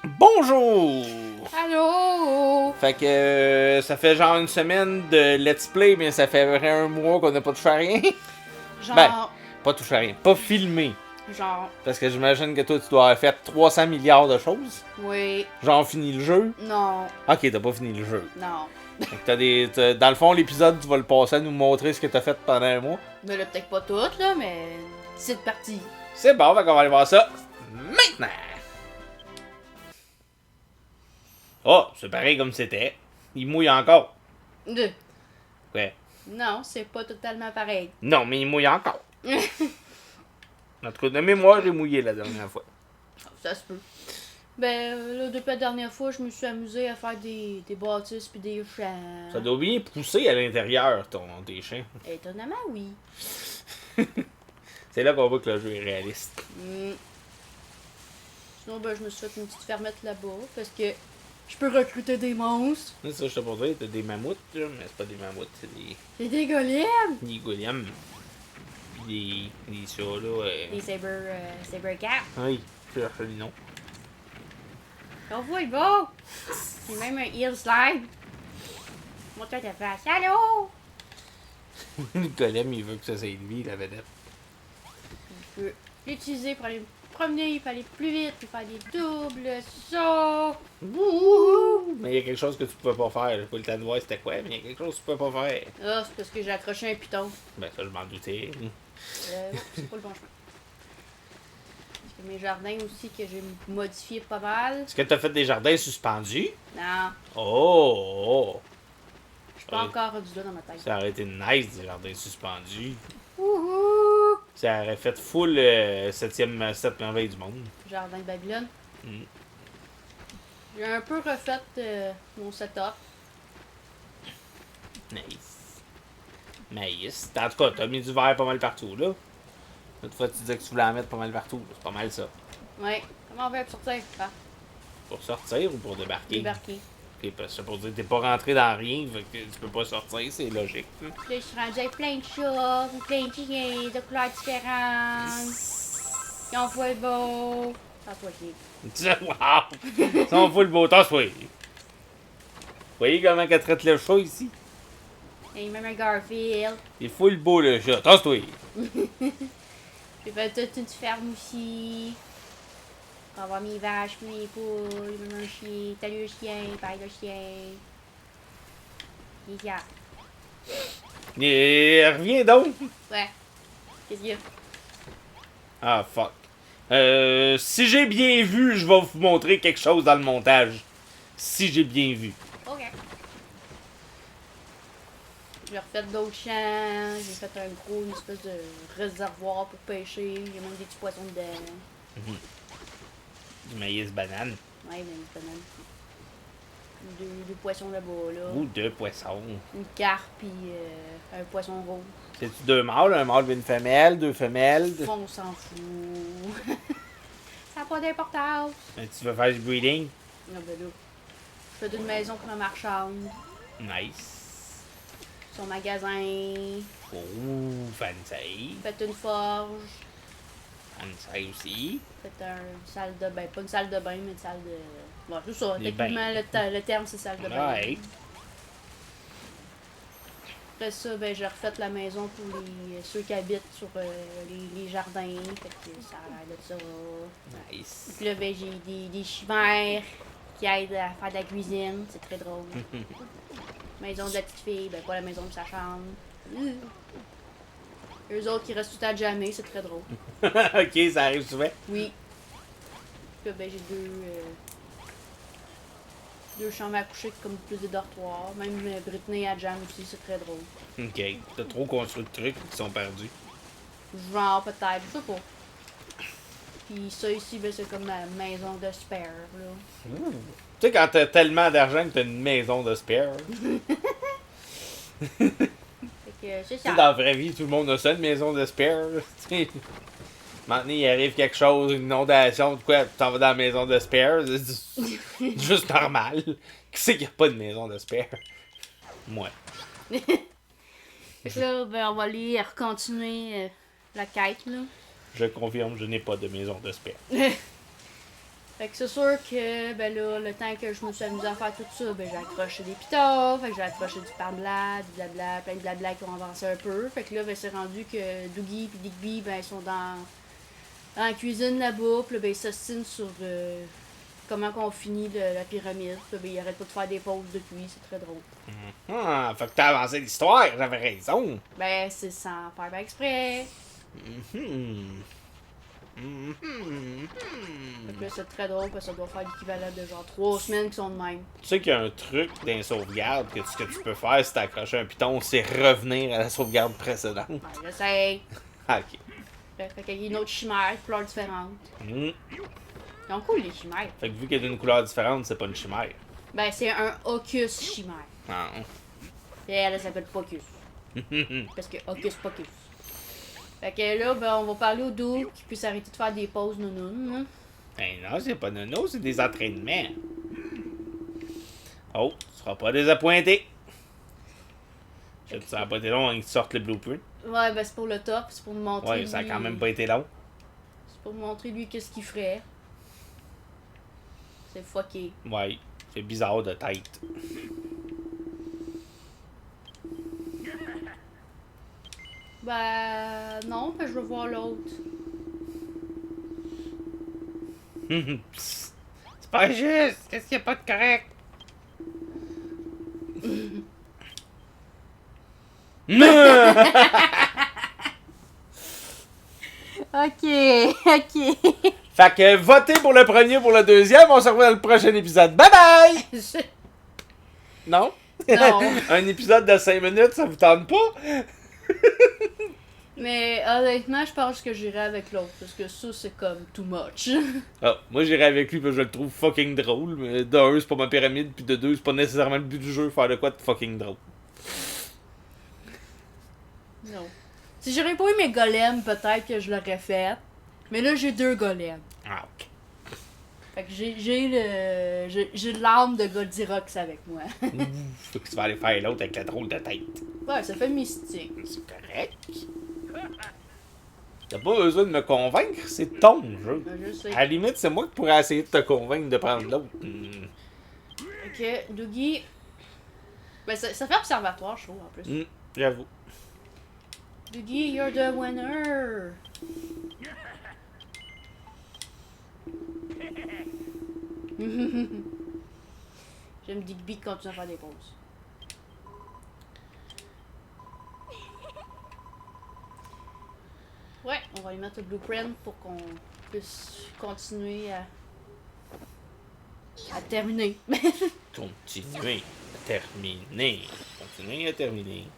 Bonjour! Allô? Fait que ça fait genre une semaine de let's play, mais ça fait vrai un mois qu'on n'a pas touché à rien. Ben, Genre, pas touché à rien, pas filmé. genre, Parce que j'imagine que toi tu dois avoir fait 300 milliards de choses. oui, Genre fini le jeu. non, Ok, t'as pas fini le jeu. non. Fait que dans le fond, l'épisode, tu vas le passer à nous montrer ce que t'as fait pendant un mois. Mais là, peut-être pas toutes, là, mais c'est parti. C'est bon, fait qu'on va aller voir ça maintenant. Oh, c'est pareil comme c'était. Il mouille encore. Deux. Ouais. Non, c'est pas totalement pareil. Non, mais il mouille encore. En tout cas, de mémoire, j'ai mouillé la dernière fois. Ça se peut. Ben, là, depuis la dernière fois, je me suis amusée à faire des bâtisses puis des champs. Ça doit bien pousser à l'intérieur, tes chiens. Étonnamment, oui. C'est là qu'on voit que le jeu est réaliste. Sinon, ben, je me suis fait une petite fermette là-bas parce que je peux recruter des monstres. C'est ça, je te pour dire, t'as des mammouths, là, mais c'est pas des mammouths, c'est C'est des golems. des golems. Des ça, là. Des saber cats. Oui, je cherche le nom. On voit le beau! C'est même un heel slide. Montre ta face. Allô? Le golem, il veut que ça c'est lui, la vedette. Je peux l'utiliser pour aller me promener, pour aller plus vite, pour faire des doubles sauts. Wouhou! Mais il y a quelque chose que tu pouvais pas faire. J'ai pas le temps de voir c'était quoi, mais il y a quelque chose que tu pouvais pas faire. Ah, c'est parce que j'ai accroché un piton. Ben ça, je m'en doutais. C'est pas le bon chemin. Parce que mes jardins aussi que j'ai modifié pas mal. Est-ce que t'as fait des jardins suspendus? Non, Oh! je suis pas encore rendu là dans ma tête. Ça aurait été nice, des jardins suspendus. Wouhou! Ça aurait fait full 7 merveille du monde. Jardin de Babylone. Mm. J'ai un peu refait mon setup. Nice. Nice. En tout cas, t'as mis du verre pas mal partout, là. L'autre fois, tu disais que tu voulais en mettre pas mal partout. C'est pas mal ça. Ouais. Comment on va sortir? Ah, Pour sortir ou pour débarquer? débarquer. Ok, parce que c'est pour dire que t'es pas rentré dans rien, fait que tu peux pas sortir, c'est logique. Là, je suis rendue avec plein de chats, plein de chiens, de couleurs différentes. Ils ont fait beau. Ah, toi, qui. Wow! Ça, on fout le beau temps, oui. Vous voyez comment qu'elle traite le chat ici? Et même un Garfield. Il faut le beau, le chat. Tasse-toi! J'ai fait toute une ferme aussi. Pour avoir mes vaches, puis mes poules, même un chien. Salut le chien, pareil le chien. Et ça. Et reviens donc! Ouais. Qu'est-ce qu'il y a? Ah, fuck. Si j'ai bien vu, je vais vous montrer quelque chose dans le montage. Si j'ai bien vu. Ok. J'ai refait d'autres champs. J'ai fait une espèce de réservoir pour pêcher. Il y a même des petits poissons dedans. Du maïs banane. Ouais, ben, une banane. Deux poissons là-bas, là. Ou deux poissons. Une carpe puis un poisson rose. C'est-tu deux mâles? Un mâle et une femelle? Deux femelles? On s'en fout. Ça n'a pas d'importance. Tu veux faire du breeding? Non, ben là. Je fais d'une maison pour ma marchande. Nice. Son magasin. Oh, fancy. Fait une forge. Fancy aussi. Fait une salle de bain. Pas une salle de bain, mais une salle de. Bon, c'est ça. Des Techniquement, bains. le terme, c'est salle de bain. Ouais. Après ça, ben, j'ai refait la maison pour ceux qui habitent sur les jardins. Fait que ça a l'air de ça. Nice. Puis là, ben, j'ai des chimères qui aident à faire de la cuisine. C'est très drôle. Maison de la petite fille, ben pas la maison de sa chambre. Eux autres qui restent tout le temps jamais, c'est très drôle. Ok, ça arrive souvent. Oui. Puis là, ben, j'ai deux chambres à coucher comme plus des dortoirs. Même Britney à Jam aussi, c'est très drôle. Ok. T'as trop construit de trucs qui sont perdus. Genre, peut-être, je sais pas. Puis ça ici, ben, c'est comme ma maison de spare, là. Ouh. Tu sais, quand t'as tellement d'argent que t'as une maison de spare. Fait que c'est Tu sais, ça. dans la vraie vie, tout le monde a ça, une maison de spare. Tu sais. Maintenant, il arrive quelque chose, une inondation, de quoi, tu t'en vas dans la maison de spare. C'est juste normal. Qui c'est qu'il n'y a pas de maison de spare? Moi. Fait que là, ben, on va aller continuer la quête, là. Je confirme, je n'ai pas de maison de spare. Fait que c'est sûr que, ben là, le temps que je me suis amusée à faire tout ça, ben j'ai accroché des pitons, fait que j'ai accroché du parbla, du blabla, plein de blabla qui ont avancé un peu. Fait que là, ben c'est rendu que Doogie et Digby, ben ils sont dans la cuisine là-bas, puis là, ben ils s'ostinent sur comment qu'on finit la pyramide. Puis là, ben ils arrêtent pas de faire des pauses depuis, c'est très drôle. Ah, fait que t'as avancé l'histoire, j'avais raison. Ben c'est sans faire bien exprès. Mhm. Fait que là, c'est très drôle parce que ça doit faire l'équivalent de genre 3 semaines qui sont de même. Tu sais qu'il y a un truc dans sauvegarde que ce que tu peux faire si t'accroches un piton, c'est revenir à la sauvegarde précédente. Ouais, j'essaye. Ah, ok. Fait qu'il y a une autre chimère, couleur différente. Mhm. Ils sont cool les chimères. Fait que vu qu'il y a une couleur différente, c'est pas une chimère. Ben c'est un Hocus chimère. Ah. Et elle s'appelle Pocus. Parce que Hocus Pocus. Fait que là, ben on va parler au dos qui puisse arrêter de faire des pauses nounounes. Hein. Ben non, c'est pas nono, c'est des entraînements. Oh, tu seras pas désappointé. Ça a pas été long avant que tu sortes le blueprint. Ouais, ben c'est pour le top, c'est pour me montrer. Ouais, ça a lui- quand même pas été long. C'est pour me montrer lui qu'est-ce qu'il ferait. C'est fucké. Ouais, c'est bizarre de tête. Ben non, ben je veux voir l'autre. C'est pas juste! Qu'est-ce qu'il y a pas de correct? Ok, ok. Fait que votez pour le premier, pour le deuxième. On se revoit dans le prochain épisode. Bye bye! Non? Non. Un épisode de 5 minutes, ça vous tente pas? Mais honnêtement, je pense que j'irai avec l'autre parce que ça c'est comme too much. Ah, moi j'irai avec lui parce que je le trouve fucking drôle. Mais de un, c'est pas ma pyramide, puis de deux, c'est pas nécessairement le but du jeu, faire de quoi de fucking drôle. Non. Si j'aurais pas eu mes golems, peut-être que je l'aurais fait. Mais là, j'ai 2 golems. Ah, ok. Fait que j'ai l'âme de Goldirox avec moi. Faut que tu vas aller faire l'autre avec la drôle de tête. Ouais, ça fait mystique. C'est correct. T'as pas besoin de me convaincre, c'est ton jeu. Ben, je sais. À la limite, c'est moi qui pourrais essayer de te convaincre de prendre l'autre. Ok, Doogie. Ben, ça fait observatoire, je trouve, en plus. J'avoue. Doogie, you're the winner! J'aime Digby qui continue à faire des pauses. Ouais, on va lui mettre le blueprint pour qu'on puisse continuer à terminer. Continuer à terminer. Continuer à terminer.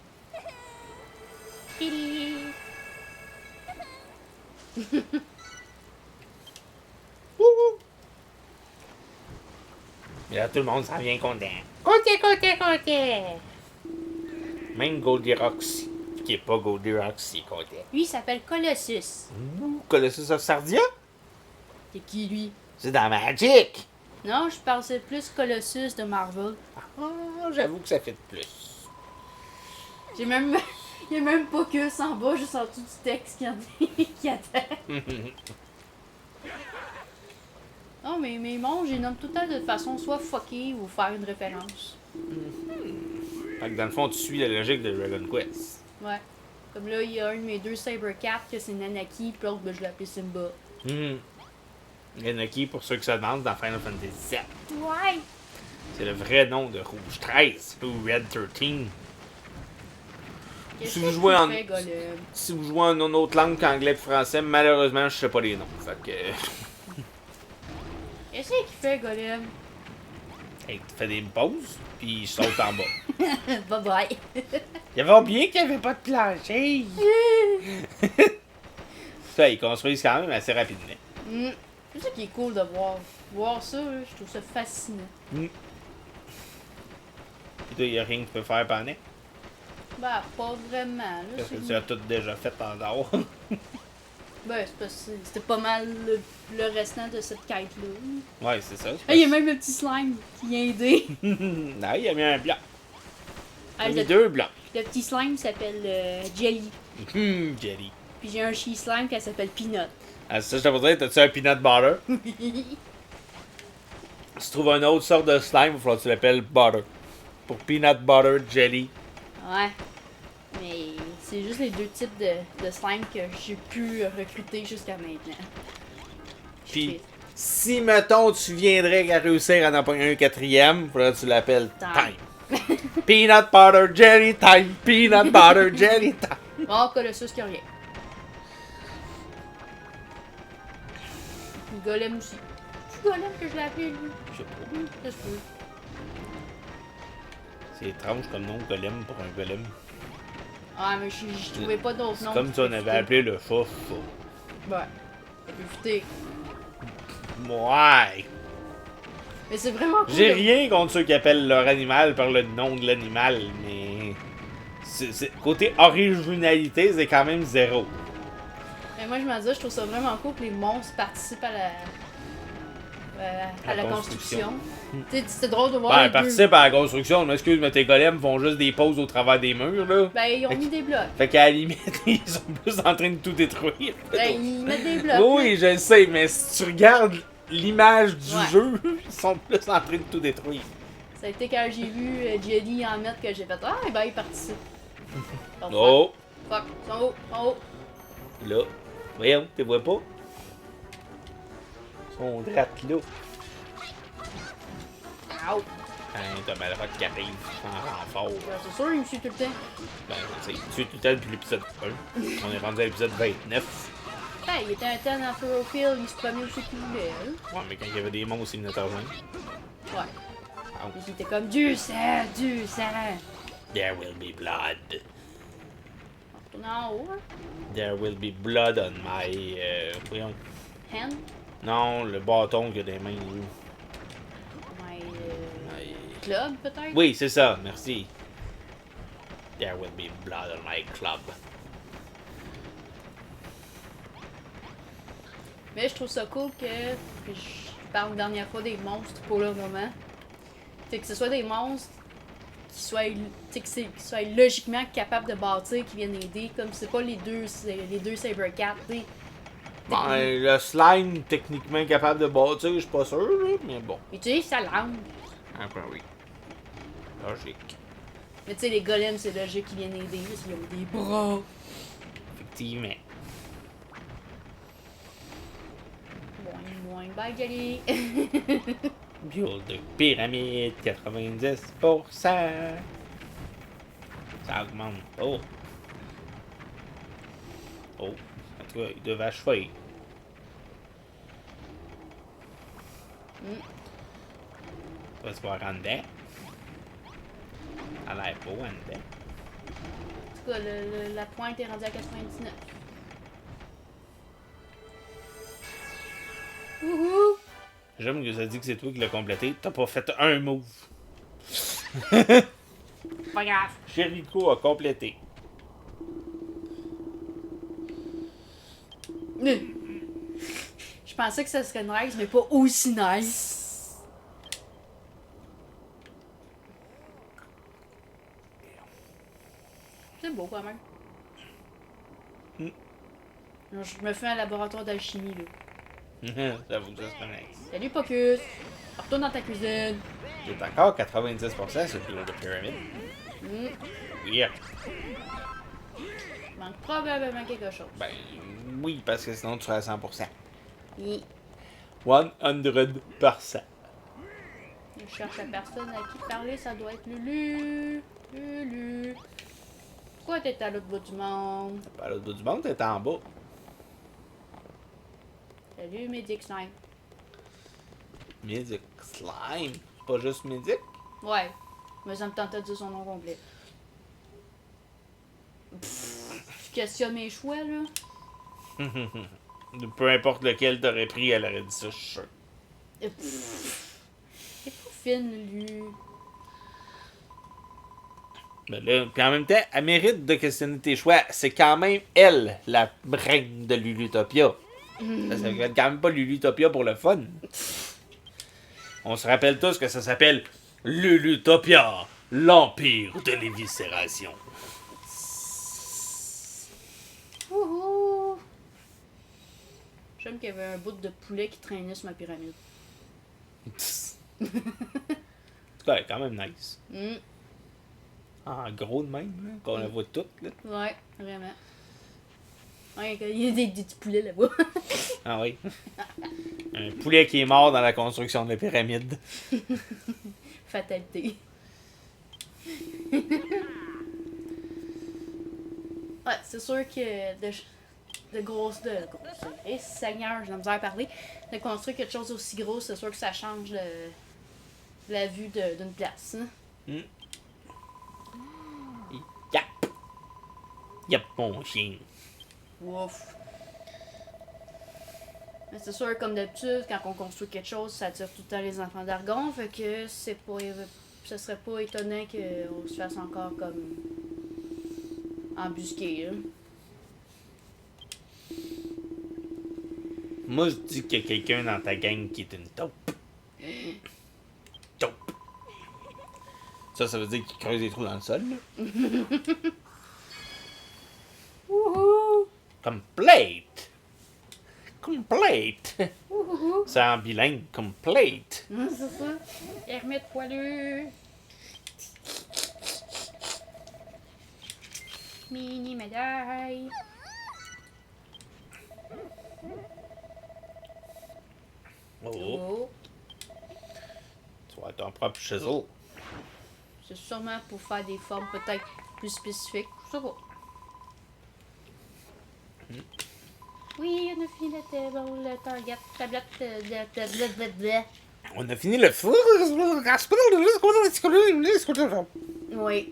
Wouhou! Et là, tout le monde s'en vient content. Content! Même Goldilocks, qui est pas Goldilocks, il est content. Lui, il s'appelle Colossus. Ouh, Colossus of Sardia? C'est qui, lui? C'est dans Magic! Non, je pensais plus Colossus de Marvel. Ah, j'avoue que ça fait de plus. J'ai même... Il y a même pas que ça en bas, juste en dessous du texte qui attend. Non, mais mes monstres, je les nomme tout le temps de façon soit fuckée ou faire une référence. Fait que dans le fond, tu suis la logique de Dragon Quest. Ouais. Comme là, il y a un de mes 2 Sabercats que c'est Nanaki, puis l'autre, ben, je l'appelle Simba. Genaki, pour ceux qui se demandent, dans Final Fantasy VII. Ouais! C'est le vrai nom de Rouge 13 ou Red 13. Qu'est-ce Si que vous jouez en- tu fais, Golem? Si vous jouez en une autre langue qu'anglais et français, malheureusement, je sais pas les noms. Fait que. Qu'est-ce qu'il fait, Golem? Hey, tu fais des pauses, puis il saute en bas. Bye bye! Il avait oublié qu'il n'y avait pas de plancher. Ça, ils construisent quand même assez rapidement. C'est ça qui est cool de voir. Voir ça, là, je trouve ça fascinant. Puis toi, il n'y a rien que tu peux faire pendant. Bah, pas vraiment, là. Parce que c'est- tu as tout déjà fait en dehors. Ben, c'est parce que c'était pas mal le restant de cette quête-là. Ouais, c'est ça. Ah, il y a même le petit slime qui vient aider. Non, il a mis un blanc. Il Ah, a mis le, 2 blancs. le petit slime s'appelle Jelly. Jelly. Puis j'ai un chi slime qui s'appelle Peanut. Ah, ça, je te veux dire, t'as-tu un peanut butter? tu trouves une autre sorte de slime, il va falloir que tu l'appelles butter. Pour peanut butter jelly. Ouais. Mais c'est juste les deux types de slime que j'ai pu recruter jusqu'à maintenant. Puis, si, mettons, tu viendrais à réussir à en prendre un quatrième, il faudrait que tu l'appelles Time. Peanut butter jelly time. Peanut butter jelly time. Oh, Colossus qui a rien. Golem aussi. C'est Golem que je l'ai appelé, lui. Je sais pas. Ça se peut. C'est étrange comme nom, golem, pour un golem. Ah, mais je trouvais pas d'autres noms. C'est comme si on avait appelé le chat ça. Ouais. Ça peut fitter. Ouais. Mais c'est vraiment cool. J'ai rien contre ceux qui appellent leur animal par le nom de l'animal, mais. Côté originalité, c'est quand même zéro. Mais moi, je me dis, je trouve ça vraiment cool que les monstres participent à la construction. Tu sais, c'est drôle de voir Ben, les ils participent à la construction. Je m'excuse, mais tes golems font juste des pauses au travers des murs, là. Ben, ils ont mis des blocs. Fait qu'à la limite, ils sont plus en train de tout détruire. Ben, ils mettent des blocs. Oui, je le sais, mais si tu regardes l'image du Ouais. jeu, ils sont plus en train de tout détruire. Ça a été quand j'ai vu Jelly en mettre que j'ai fait ah, ben, il participe. Oh, Fuck, ils sont haut. là. Voyons, tu vois pas? Ils sont drates là. Ow. Hein, t'as Malrock qui arrive en renfort. Ben, c'est sûr, il me suit tout le temps. Ben, tu sais, tout le temps depuis l'épisode 1. On est rendu à l'épisode 29. Ben, il était un temps dans Ferrofield, il se promenait où c'est qu'il voulait. Ouais, mais quand il y avait des monstres, il venait te rejoindre. Ouais. Ah, Et il était comme du sang, du sang. there will be blood. On retourne en haut, hein. There will be blood on my. Voyons. Hand. Non, le bâton qu'il y a des mains. Lui. My My- club, peut-être. Oui, c'est ça, merci. There will be blood on my club. Mais je trouve ça cool que je parle une dernière fois des monstres pour le moment. Fait que ce soit des monstres qui soient, qui soient logiquement capables de bâtir, qui viennent aider, comme c'est pas les deux Sabercats, tu sais. Ben, le slime, techniquement capable de bâtir, je suis pas sûr, là, mais bon. Utilise sa langue. Après, oui. Logique. Mais tu sais, les golems, c'est logique qu'ils viennent aider, parce qu'ils ont des bras. Effectivement. Moins, bye, Jelly. Build de pyramide, 90%. Ça augmente. Oh. Oh. En tout cas, il devait achever. On va se voir en dedans. Ça a l'air beau en dedans. En tout cas, la pointe est rendue à 99. Wouhou! J'aime que ça dit que c'est toi qui l'as complété. T'as pas fait un move. Pas grave. Jericho a complété. Je pensais que ça serait nice, mais pas aussi nice. C'est beau quand même. Non, je me fais un laboratoire d'alchimie là. J'avoue que ça se nice. Salut Pocus! Retourne dans ta cuisine. J'ai encore 90% sur le de pyramide. Yeah. Il manque probablement quelque chose. Ben oui, parce que sinon tu serais à 100%. Oui. 100%. Je cherche la personne à qui parler, ça doit être Lulu. Lulu. Pourquoi t'es à l'autre bout du monde? À l'autre bout du monde, t'es en bas. Salut Medic Slime. Medic Slime. Pas juste Medic. Ouais. Mais ça me tentait de dire son nom complet. Je questionne mes choix là. Peu importe lequel t'aurais pris, elle aurait dit ça, je suis sûr. C'est pas fine, lui. Ben là, puis en même temps, elle mérite de questionner tes choix. C'est quand même elle, la reine de Lulutopia. Ça s'appelle quand même pas Lulutopia pour le fun. On se rappelle tous que ça s'appelle Lulutopia, l'empire de l'éviscération. Wouhou! J'aime qu'il y avait un bout de poulet qui traînait sur ma pyramide. C'est quand même nice. Mm. En gros de même, hein, qu'on la voit toute. Là. Ouais, vraiment. Ouais, il y a des petits poulets là-bas. Ah oui. Un poulet qui est mort dans la construction de la pyramide. Fatalité. Ouais, c'est sûr que de grosses. Et Seigneur, j'ai la misère à parler. De construire quelque chose aussi gros, c'est sûr que ça change la vue d'une place. Hein? Yap! Yap, mon chien. Ouf. Mais c'est sûr, comme d'habitude, quand on construit quelque chose, ça attire tout le temps les enfants d'Argon. Fait que ce serait pas étonnant qu'on se fasse encore comme embusquer. Hein? Moi, je dis qu'il y a quelqu'un dans ta gang qui est une taupe. Taupe. Ça veut dire qu'il creuse des trous dans le sol, là. Wouhou! Complete! Complete! Wouhou! C'est en bilingue, complete. C'est ça. Hermite poilu. Mini médaille. Oh, Oh. tu vas ton propre chisel. C'est sûrement pour faire des formes peut-être plus spécifiques. Je sais pas. Oui, on a fini la table, le target, tablette, On a fini le four. Oui.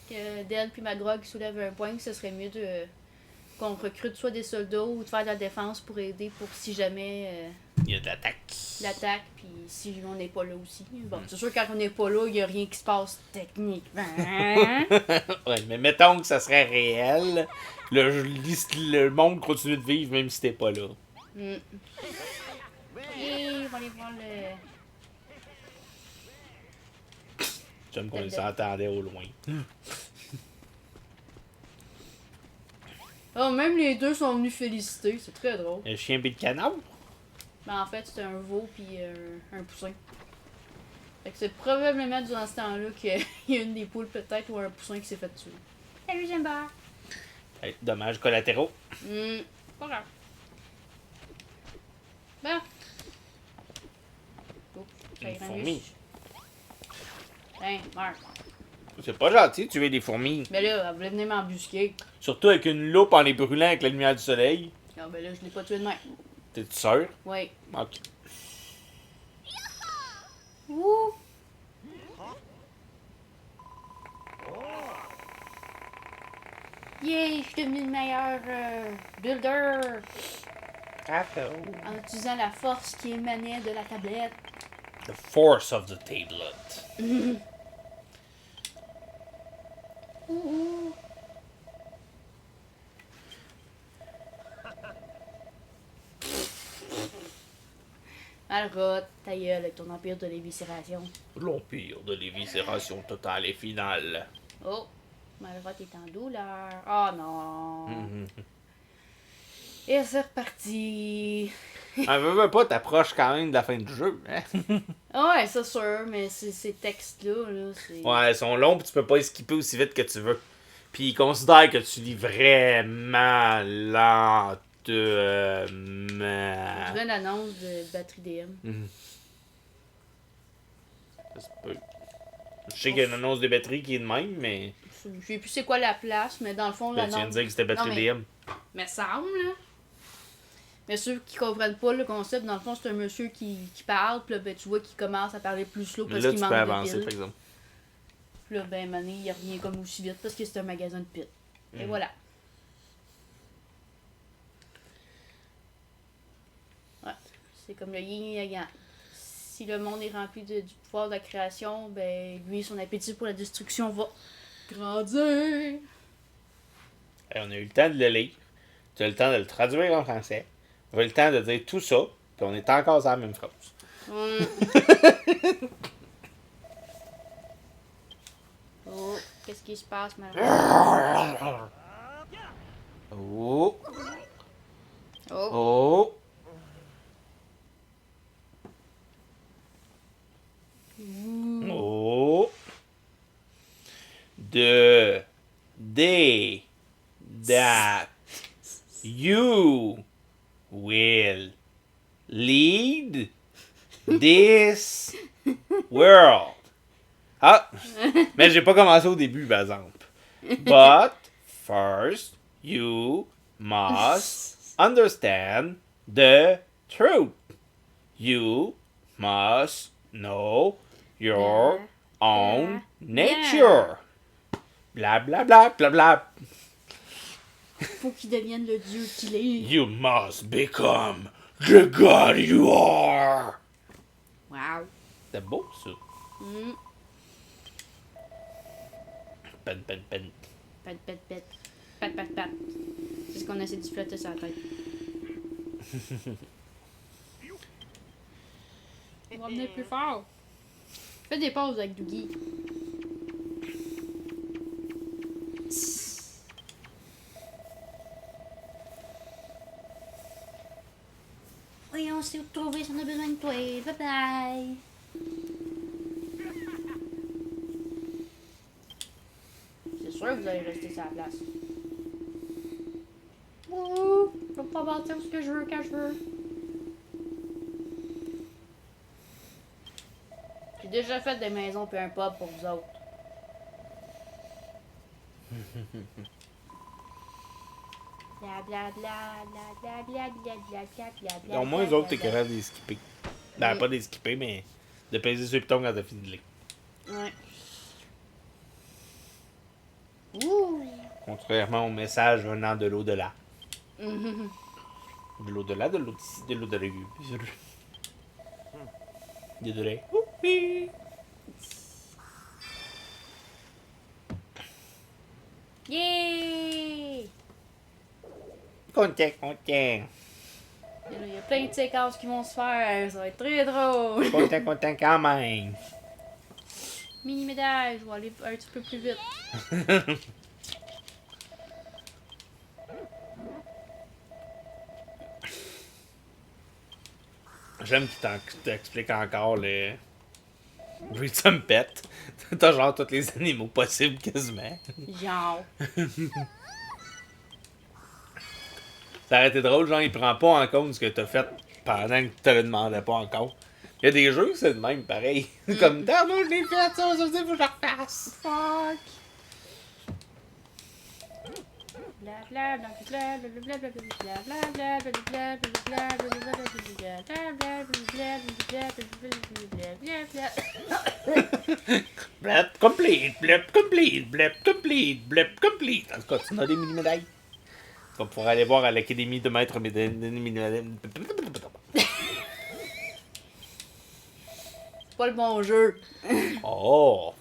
Que Dan puis Magog soulèvent un point que ce serait mieux qu'on recrute soit des soldats ou de faire de la défense pour aider pour si jamais Il y a de l'attaque. l'attaque, puis si on n'est pas là aussi. Bon, c'est sûr, quand on n'est pas là, il n'y a rien qui se passe techniquement. Ouais, mais mettons que ça serait réel. Le monde continue de vivre même si t'es pas là. Et on va aller voir le. J'aime qu'on les entendait au loin. Oh, même les deux sont venus féliciter, c'est très drôle. Un chien pis le canard? Mais en fait, c'est un veau puis un poussin. Fait que c'est probablement durant ce temps-là qu'il y a une des poules peut-être ou un poussin qui s'est fait tuer. Salut Jimba! Hey, dommages collatéraux. Pas grave. Bon. Oh, ça Une ira fourmi. mieux. Hein, meurs. C'est pas gentil de tuer des fourmis. Mais là, elle voulait venir m'embusquer. Surtout avec une loupe en les brûlant avec la lumière du soleil. Ah ben là, je l'ai pas tué de même. T'es-tu sûr? Oui. Ok. Ouh! Yeah, je suis devenu le meilleur builder en utilisant la force qui émanait de la tablette. The force of the tablet. Ouh! Alroth, ta gueule avec ton empire de l'éviscération. L'empire de l'éviscération totale et finale. Oh, Malroth est en douleur. Oh non. Et c'est reparti. Veux pas, t'approches quand même de la fin du jeu. Hein? Ouais, c'est sûr, mais ces textes-là, là, c'est... Ouais, ils sont longs pis tu peux pas skipper aussi vite que tu veux. Puis ils considèrent que tu lis vraiment lentement. On dirait une annonce de batterie DM. Ça se peut. Je sais qu'il y a une annonce de batterie qui est de même, mais. Je sais plus c'est quoi la place, mais dans le fond, Ben, tu viens de l'annonce... dire que c'était batterie Non, mais- DM. Mais semble, là. Mais ceux qui comprennent pas le concept, dans le fond, c'est un monsieur qui parle, puis là, ben, tu vois qu'il commence à parler plus slow Mais parce là, qu'il tu manque peux de avancer, piles. par exemple. Puis là, ben, Mané, il revient comme aussi vite parce que c'est un magasin de piles. Et voilà. Ouais. C'est comme le yin et le yang. Si le monde est rempli du pouvoir de la création, ben, lui, son appétit pour la destruction va grandir. Hey, on a eu le temps de le lire. Tu as eu le temps de le traduire en français. On a eu le temps de dire tout ça. Puis on est encore dans la même phrase. Oh. Qu'est-ce qui se passe, malheureusement? Oh. Oh. Oh. Oh. The day that you will lead this world. Ah, mais j'ai pas commencé au début, par exemple. But first, you must understand the truth. You must know your own nature. Bla bla bla bla bla. Faut qu'il devienne le dieu qu'il est. You must become the god you are. Wow. C'est beau, ça. Mm. Pen, pen, pen. Pat, pat, pat. Pat, pat, pat. C'est ce qu'on essaie de flotter sur la tête. On va venir plus fort. Fais des pauses avec Dougie. Oui, on s'est retrouvés si on a besoin de toi. Bye bye. C'est sûr que vous allez rester sur la place. Ouh, je vais pas bâtir ce que je veux quand je veux. J'ai déjà fait des maisons puis un pub pour vous autres. Bla bla bla bla bla bla bla bla bla bla bla. Au moins, eux autres, t'es capable de les skipper. Ben, pas de les skipper, mais de peser sur le piton quand t'as fini de lire. Ouais. Ouh. Contrairement au message venant de l'au-delà. Mhm. De l'au-delà, de l'au-dessus, de l'au-delà. Désolé. Oui. Yeah! Content, content. Il y a plein de séquences qui vont se faire. Ça va être très drôle. Content, content quand même. Mini médaille, je vais aller un petit peu plus vite. J'aime qu'il t'explique encore le. Oui, ça me pète. T'as genre tous les animaux possibles quasiment. Genre. Ça aurait été drôle, genre, il prend pas en compte ce que t'as fait pendant que tu le demandais pas encore. Il y a des jeux, c'est le même, pareil. Comme, moi, je l'ai fait, ça veut dire, faut que je refasse. Fuck. Bla bla bla bla bla bla bla bla bla bla bla bla bla bla. Blep complete, blep complete, blep complete, blep complete. En tout cas, tu as des mini-médailles. Tu vas pouvoir aller voir à l'Académie de Maître mini-médailles. Pas le bon jeu. Oh!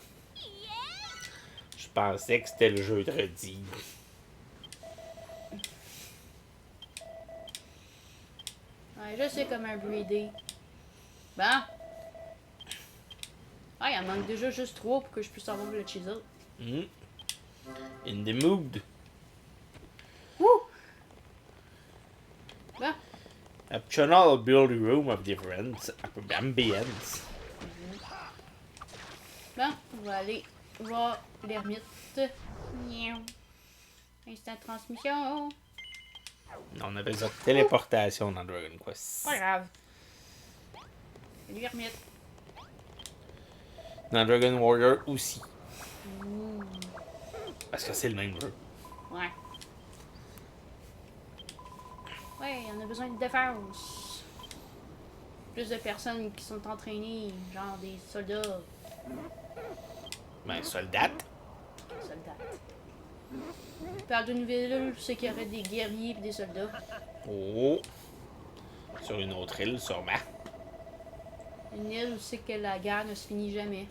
Je pensais que c'était le jeudi. Ouais, je sais comment breeder. Bon. Ah, il en manque déjà juste 3 pour que je puisse avoir le chisel. In the mood. Wouh! Bon. Optional build room of different ambience. Bon, on va aller voir l'ermite. Miaou. Instant transmission. On appelle ça téléportation dans Dragon Quest. Pas grave. L'ermite. Dans Dragon Warrior aussi. Parce que c'est le même jeu. Ouais. Ouais, on a besoin de défense. Plus de personnes qui sont entraînées, genre des soldats. Ben, soldat. Soldats. Par d'une ville, c'est qu'il y aurait des guerriers et des soldats. Oh. Sur une autre île, sûrement. Une île où c'est que la guerre ne se finit jamais.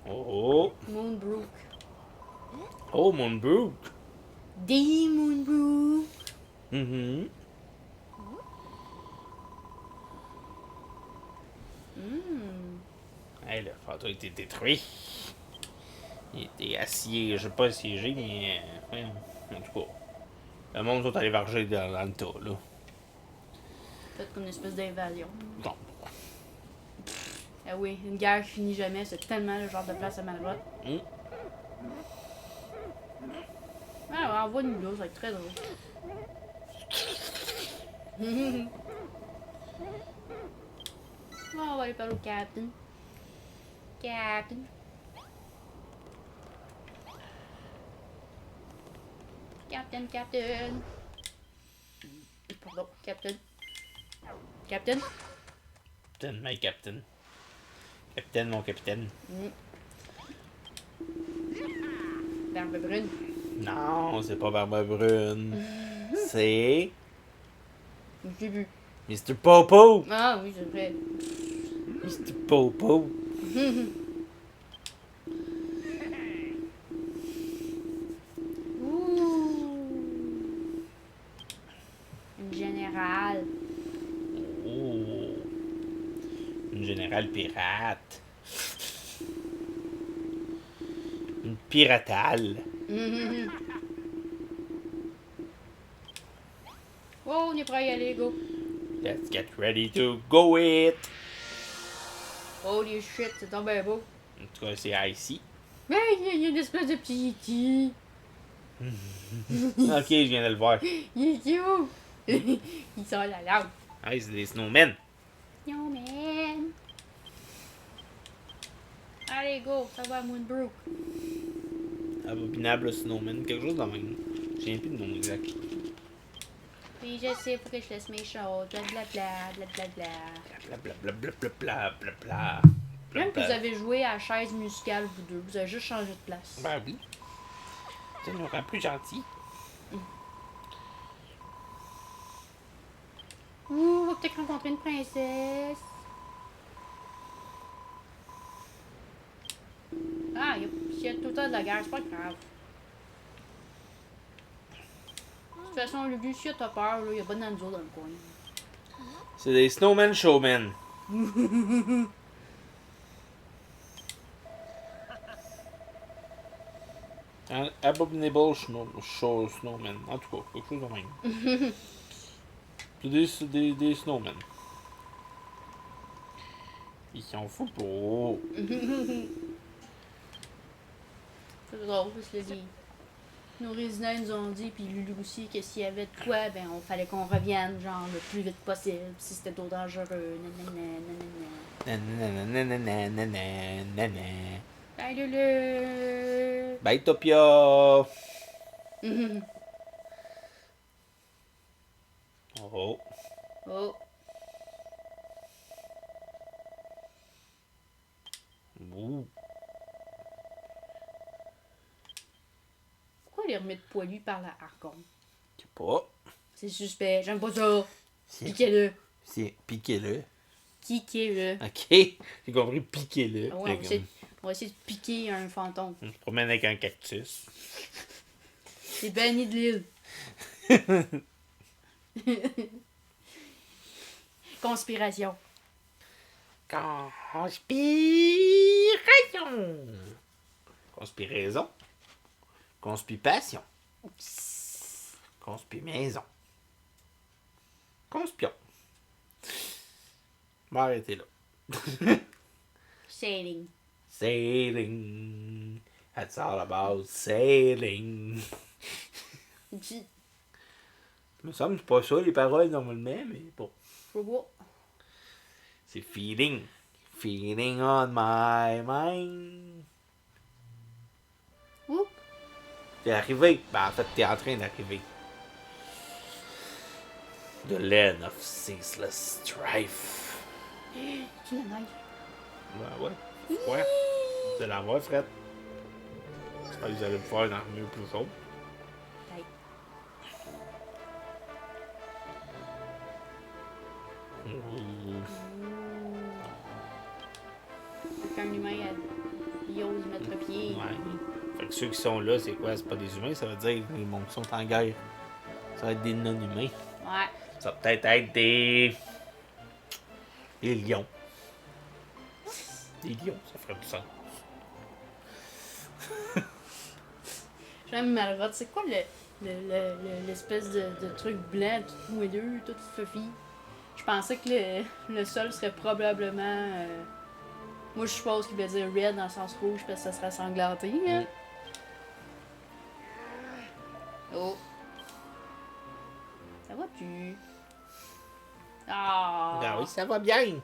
Oh. Moonbrook. Oh, Moonbrook. Des Moonbrook. Mm-hmm. Hey, le fantôme a été détruit. Il était assiégé, je sais pas assiégé, mais. Ouais, en tout cas. Le monde sont allés varger dans le tas, là. Peut-être comme une espèce d'invasion. Non. Ah oui, une guerre qui finit jamais, c'est tellement le genre de place à Malroth. Ah, envoie-nous là, ça va être très drôle. On va aller parler au Captain. Captain. Captain, Captain. Pardon, Captain. Captain. Captain, my captain. Capitaine, mon capitaine. Barbe brune. Non, c'est pas Barbe Brune. C'est. J'ai vu. Mr. Popo! Ah oui, c'est vrai. Mr. Popo! Ouh. Une générale. Oh! Une générale pirate. Une piratale. Oh, on est prêt à y aller, go. Let's get ready to go it! Holy shit, c'est tombé beau. En tout cas, c'est ici. Mais il y a une espèce de petit Yeti. Ok, je viens de le voir. Yeti où? Il sort la langue. Ah, c'est des snowmen. Yo, man. Allez, go, ça va à Moonbrook. Abominable snowman, quelque chose de même. Je viens plus de nom exact. Puis je sais, faut que je laisse mes choses. Blablabla, blablabla. Blablabla. Même que vous avez joué à la chaise musicale, vous deux. Vous avez juste changé de place. Ben oui. Ça nous rend plus gentils. Ouh, on va peut-être rencontrer une princesse. Ah, il y a tout le temps de la guerre, c'est pas grave. De toute façon, Lucia, t'as peur, là, il y a Bonanzo dans le coin. C'est des snowmen showmen. Un abominable snowman. En tout cas, quelque chose de même. C'est des snowmen. Ils s'en foutent pas. C'est drôle parce que nos résidents nous ont dit, puis Lulu aussi, que s'il y avait de quoi, ben on fallait qu'on revienne, genre, le plus vite possible, si c'était trop dangereux. Nanana. Bye, Lulu! Bye, Topia! Oh. Oh, Ouh. pourquoi les remettre poilus par la Argon? Je sais pas. C'est suspect, j'aime pas ça. C'est- Piquez-le. C'est piquez-le. Piquez-le. Ok. J'ai compris, piquez-le. Ah ouais, on va essayer de piquer un fantôme. On se promène avec un cactus. C'est banni de l'île. Conspiration. Conspiration. Conspiraison. Conspipation. Conspimaison. Conspion. On va arrêter là. Sailing. Sailing. That's all about sailing. Petit. Il me semble que c'est pas ça les paroles normalement, mais bon. Faut voir. C'est feeling. Feeling on my mind. Ouh. T'es arrivé. Ben, en fait, t'es en train d'arriver. The land of ceaseless strife. Tu la neige. Ben ouais. Ouais. C'est la voix, Fred. J'espère que vous allez me faire une armure plus haute. Hey. Qu'un humain, il ose mettre pied. Ouais. Fait que ceux qui sont là, c'est quoi? C'est pas des humains, ça veut dire que les mondes sont en guerre. Ça va être des non-humains. Ouais. Ça va peut-être être des lions. Des lions, ça ferait du sens. J'aime Malroth. C'est quoi l'espèce de truc blanc, tout moelleux, tout fluffy? Je pensais que le sol serait probablement... moi, je suppose qu'il voulait dire red dans le sens rouge parce que ça serait sanglanté. Hein? Oh. Ça va-tu? Ah! Ben oui, ça va bien.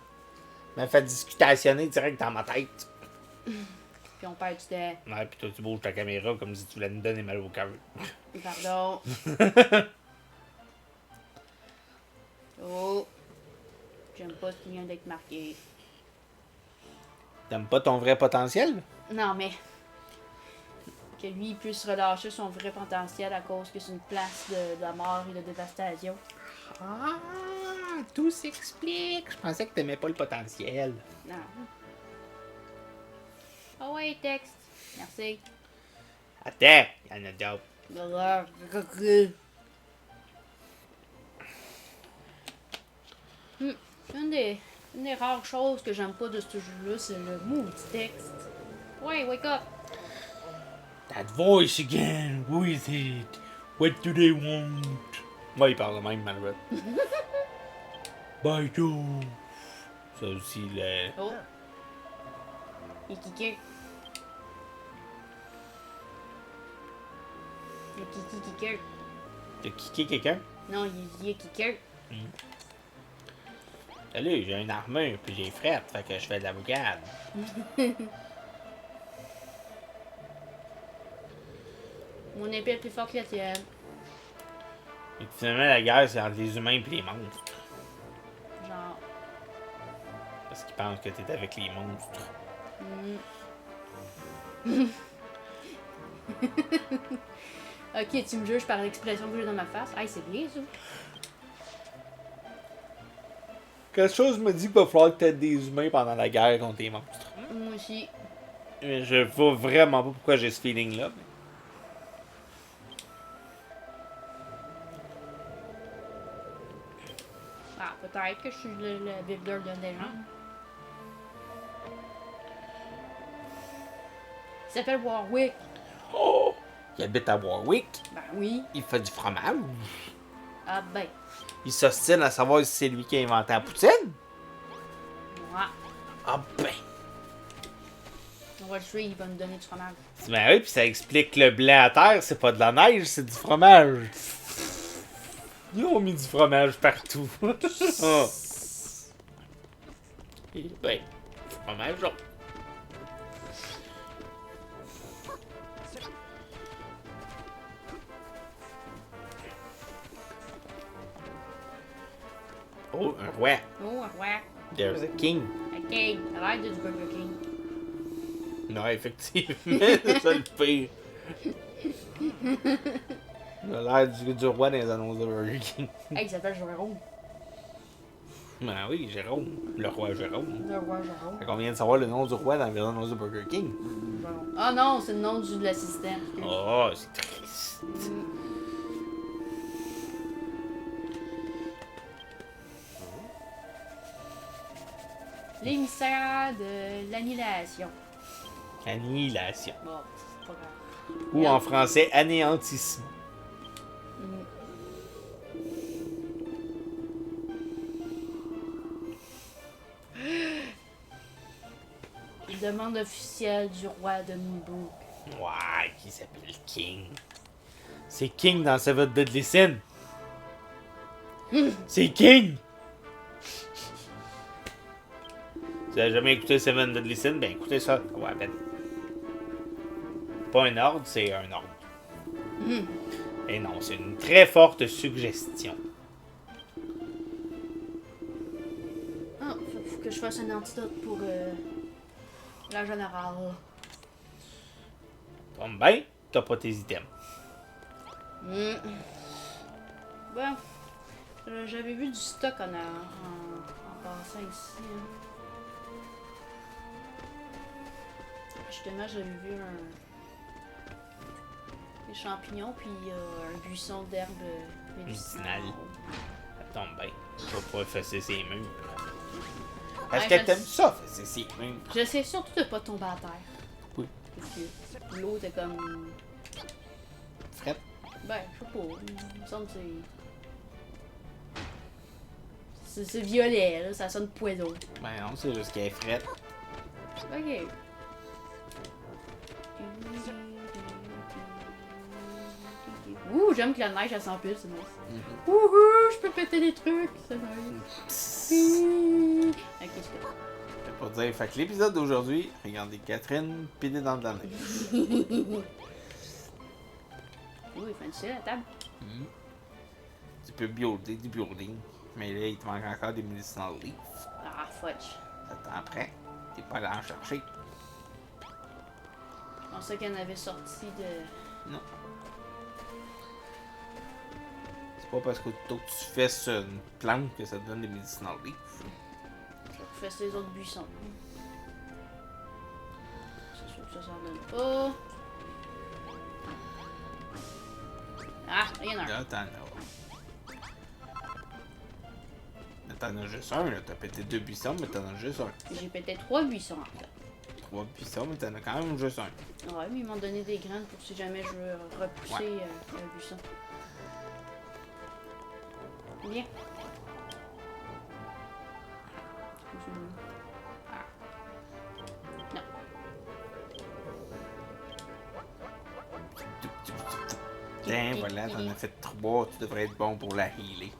M'a fait discutationner direct dans ma tête. Puis on perd du temps. Ouais, pis toi, tu bouges ta caméra comme si tu voulais nous donner mal au cœur. Pardon. Oh. J'aime pas ce qui vient d'être marqué. T'aimes pas ton vrai potentiel? Non, mais... que lui il puisse relâcher son vrai potentiel à cause que c'est une place de la mort et de dévastation. Ah, tout s'explique. Je pensais que t'aimais pas le potentiel. Non. Ah ouais, texte. Merci. Attends, y'en a d'autres. Une des rares choses que j'aime pas de ce jeu-là, c'est le maudit texte. Ouais, wake up. That voice again, who is it? What do they want? Moi, il parle de même, Malrod. By Joe. Ça aussi, le... Oh. Il est kické. Il est kické. T'as kické quelqu'un? Non, il est kické. Salut, j'ai une armure, puis j'ai frette, fait que je fais de la boucade. Mon épée est plus forte que la tienne. Et finalement, la guerre, c'est entre les humains et les monstres. Genre. Parce qu'ils pensent que t'es avec les monstres. Ok, tu me juges par l'expression que j'ai dans ma face. Aïe, c'est bien ça. Quelque chose me dit qu'il va falloir que t'aides des humains pendant la guerre contre les monstres. Moi aussi. Mais je vois vraiment pas pourquoi j'ai ce feeling-là. Ah, peut-être que je suis le bibler d'un des gens. Il s'appelle Warwick. Oh! Il habite à Warwick. Ben oui. Il fait du fromage. Ah ben. Il s'ostine à savoir si c'est lui qui a inventé la poutine. Ouais. Ah ben. On va le tuer, il va nous donner du fromage. Ben oui, puis ça explique que le blé à terre, c'est pas de la neige, c'est du fromage. Ils ont mis du fromage partout. Oh. Et ben, fromage jaune. Oh, un roi. Oh, ouais. There's a king. Ok, ça a l'air de du Burger King. Non, effectivement, c'est ça le pire. Il a l'air du roi dans les annonces de Burger King. Hey, il s'appelle Jérôme. Ben oui, Jérôme. Le roi Jérôme. Le roi Jérôme. Fait qu'on vient de savoir le nom du roi dans les annonces de Burger King. Ah non, c'est le nom de l'assistant. Oh, c'est triste. L'émissaire de l'annihilation. Annihilation. Bon, c'est pas grave. Ou en français, anéantissement. Demande officielle du roi de Moonbrook. Ouais, qui s'appelle King. C'est King dans Seven Deadly Sin. C'est King! Tu n'as jamais écouté Seven Deadly Sin? Ben écoutez ça. Ouais, ben. Pas un ordre, c'est un ordre. Et non, c'est une très forte suggestion. Ah, faut que je fasse un antidote pour la générale. Tombe bien, t'as pas tes items. Bon, j'avais vu du stock en passant ici. Hein. Justement, j'avais vu des champignons puis un buisson d'herbe médicinale. Ça tombe bien. Je vais pas effacer ses murs. Parce Ouais, que je t'aimes sais. ça, effacer ses murs. J'essaie surtout de pas tomber à terre. Oui. Parce que l'eau était comme Ben, je sais pas. Il me semble que c'est violet, là. Ça sonne poison. Ben non, c'est juste qu'elle est frette. Ok. Ouh, j'aime que la neige, elle s'empile, c'est nice. Wouhou, je peux péter des trucs, c'est nice. Ok, c'est quoi? Pour dire, fait que l'épisode d'aujourd'hui, regardez Catherine piler dans de la neige. Ouh, il fait une la table. Tu peux builder du building, mais là, il te manque encore des medicinal leaves. Ah, fudge. Attends après, t'es pas allé en chercher. Je pensais qu'elle en avait sorti de... Non. C'est pas parce que tôt que tu fais sur une plante que ça te donne des medicinal leaves. Je fais les autres buissons. C'est sûr que ça s'en donne pas. Ah, il y en a un. Là, t'en as. Mais t'en as juste un, là. T'as pété 2 buissons, mais t'en as juste un. J'ai pété 3 buissons en fait. 3 buissons, mais t'en as quand même juste un. Ouais, mais ils m'ont donné des graines pour si jamais je veux repousser un buisson. Bien. Ah. Non. Tiens, voilà, t'en as fait 3, tu devrais être bon pour la healer.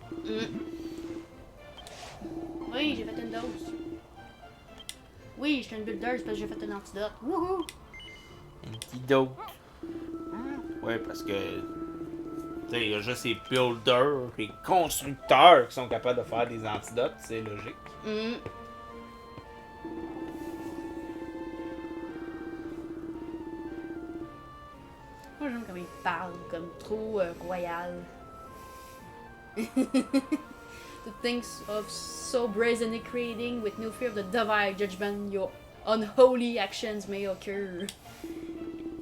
Oui, j'ai fait une dose. Oui, j'étais une builder parce que j'ai fait un antidote. Wouhou! Antidote. Ouais, parce que. Tu sais, il y a juste les builders, les constructeurs qui sont capables de faire des antidotes, c'est logique. Moi, j'aime comme il parle, comme trop royal. To think of so brazenly creating with no fear of the divine judgment your unholy actions may occur.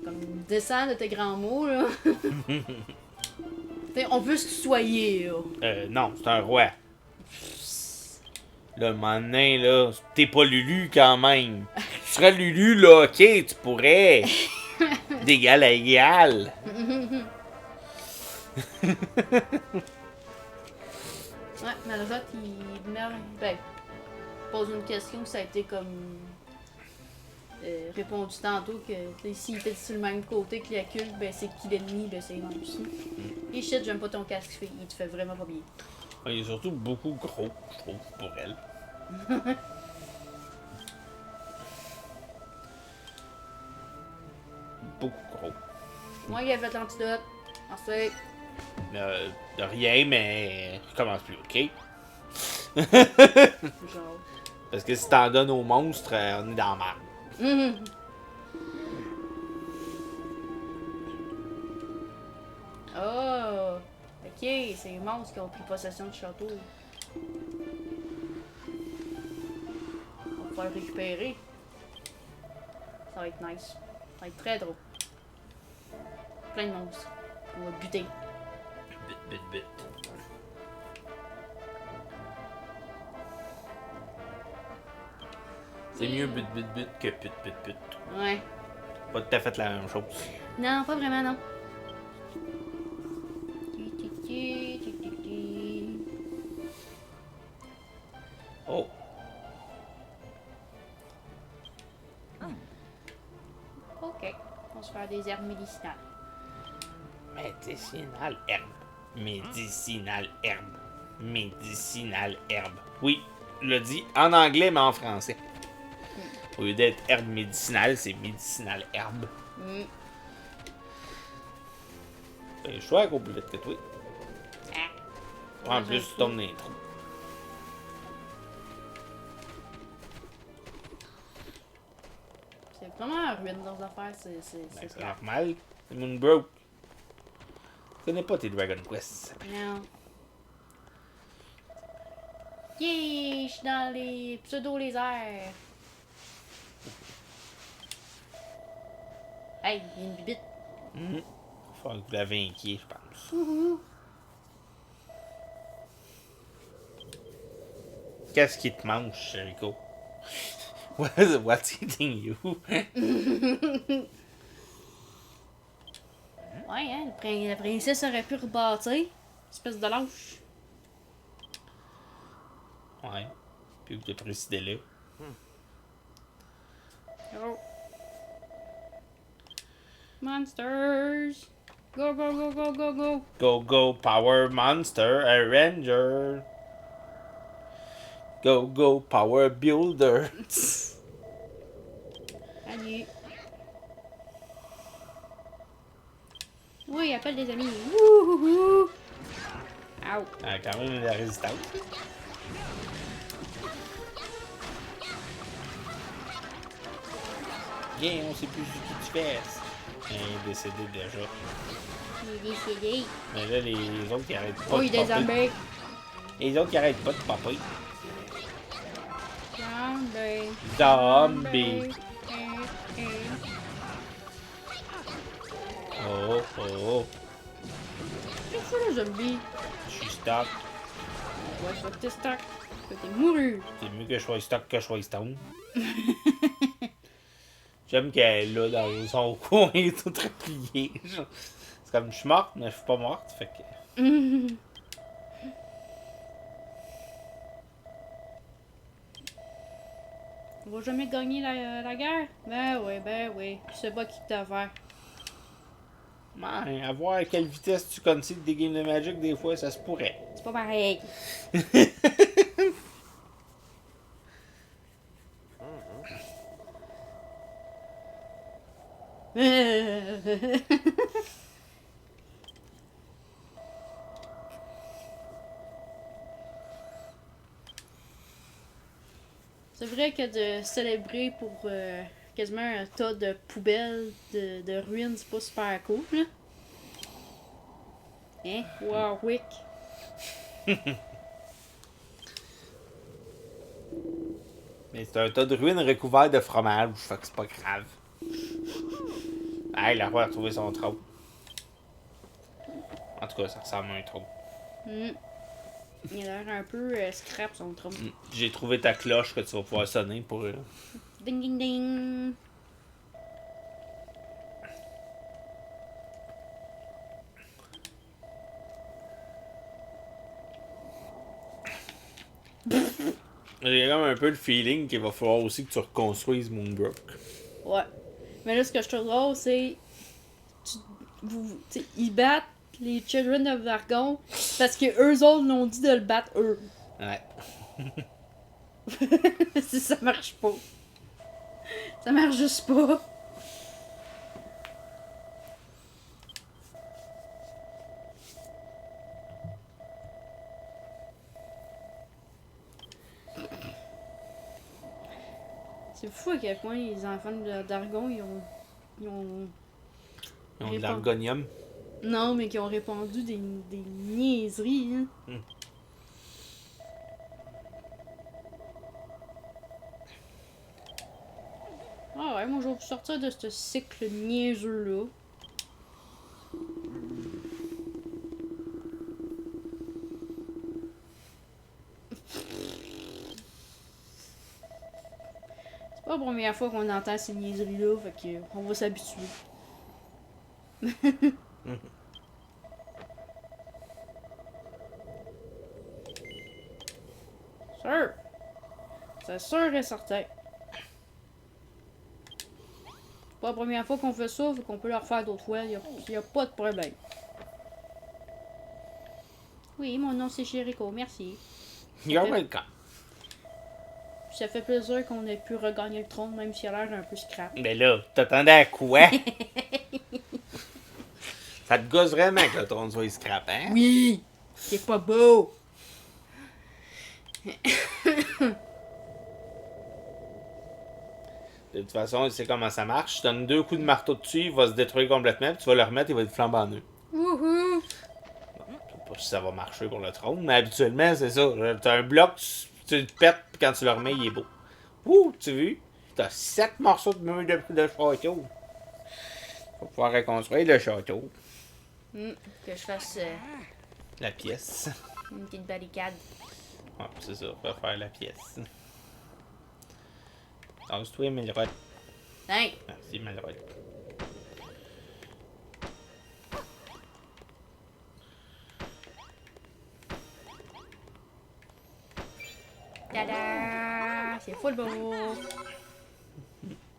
Comme descends de tes grands mots, là. T'sais, on veut se tutoyer, là. Non, c'est un roi. Là, le moment donné, là, t'es pas Lulu quand même. Tu serais Lulu, là, ok, tu pourrais. D'égal à égal. Ouais, mais le fait, il ben, pose une question, ça a été comme répondu tantôt que s'il était sur le même côté que la culte, ben c'est qui l'ennemi, ben c'est non aussi. Et shit, j'aime pas ton casque, il te fait vraiment pas bien. Il est surtout beaucoup gros, je trouve, pour elle. Beaucoup gros. Moi, il a fait l'antidote. Ensuite, De rien, mais je commence plus, ok? genre. Parce que si t'en donnes aux monstres, on est dans la merde. Oh! Ok, c'est les monstres qui ont pris possession du château. On va pouvoir le récupérer. Ça va être nice. Ça va être très drôle. Plein de monstres. On va buter. But. C'est mieux but que put. Ouais. Pas tout à fait la même chose. Non, pas vraiment, non. Oh. Ok. On va se faire des herbes médicinales. Médicinale herbe. Oui, le dit en anglais, mais en français. Au lieu d'être herbe médicinale, c'est médicinale herbe. Ben, je suis encore plus vite que toi. En plus, tu tombes dans les trous. C'est vraiment un ruine dans les affaires, C'est normal. C'est Moonbroke. Tu connais pas tes Dragon Quest. Non. Yeah, je suis dans les pseudo-lézards. Hey, il y a une bibite. Faut que vous la vainquiez, je pense. Qu'est-ce qui te mange, Rico? What's eating you? Ouais, Ouais, hein, la princesse aurait pu rebâtir. Espèce de lâche. Ouais. Puis vous êtes précisé là. Oh. Monsters! Go, go, go, go, go, go! Go, go, power monster, a ranger. Go, go, power builder. Allez. Oui, appelle des amis. Wouhouhou! Ow. Ah, quand même de la résistance. Viens, on sait plus ce que tu fais. Il est décédé déjà. Il est décédé. Mais là, les autres qui arrêtent pas Oh, de il est des popper. zombies. Les autres qui arrêtent pas de popper. Zombie. Zombie. Eh, eh. Oh, oh, oh. Qu'est-ce que c'est le zombie? Je suis stock. Ouais, je vais te stock. Que t'es mouru. C'est mieux que je sois stock que je sois stone. J'aime qu'elle est là dans son coin, toute repliée. C'est comme je suis morte, mais je suis pas morte. Fait que. On va jamais gagner la guerre? Ben oui. Tu sais pas qui t'a fait. Man, à voir à quelle vitesse tu concèdes des games de Magic, des fois, ça se pourrait. C'est pas pareil. C'est vrai que de célébrer pour quasiment un tas de poubelles, de ruines, c'est pas super cool, là. Hein? Warwick. Mais c'est un tas de ruines recouvert de fromage, fait que c'est pas grave. Hey, la roi a retrouvé son trône. En tout cas, ça ressemble à un trône. Il a l'air un peu scrap son trône. J'ai trouvé ta cloche que tu vas pouvoir sonner pour. Ding ding ding! J'ai comme un peu le feeling qu'il va falloir aussi que tu reconstruises Moonbrook. Ouais. Mais là, ce que je trouve drôle, c'est. Ils battent les Children of Vargon parce que eux autres l'ont dit de le battre eux. Ouais. Si ça marche pas. Ça marche juste pas. C'est fou à quel point les enfants d'Argon, ils ont Ils ont de Répond. l'argonium. Non, mais qui ont répandu des niaiseries, hein. Ah ouais, moi je vais sortir de ce cycle niaiseux-là. C'est pas la première fois qu'on entend ces niaiseries-là, fait que on va s'habituer. Sûr! C'est sûr et certain. C'est pas la première fois qu'on fait ça, fait qu'on peut le refaire d'autres fois, y a pas de problème. Oui, mon nom c'est Chérico, merci. You're welcome. Ça fait plaisir qu'on ait pu regagner le trône, même s'il a l'air un peu scrap. Mais là, t'attendais à quoi? Ça te gosse vraiment que le trône soit scrap, hein? Oui! C'est pas beau! De toute façon, tu sais comment ça marche. Tu donnes 2 coups de marteau dessus, il va se détruire complètement, puis tu vas le remettre, il va être flambant en eux. Wouhou! Je sais pas si ça va marcher pour le trône, mais habituellement, c'est ça. T'as un bloc, tu le pètes, puis quand tu le remets, il est beau. Ouh, tu as vu? T'as 7 morceaux de mur de château. Faut pouvoir reconstruire le château. Que je fasse La pièce. une petite barricade. Ouais, c'est ça, on va faire la pièce. Lance-toi, Melrod. Hein? Merci, Melrod. Tada! C'est full beau!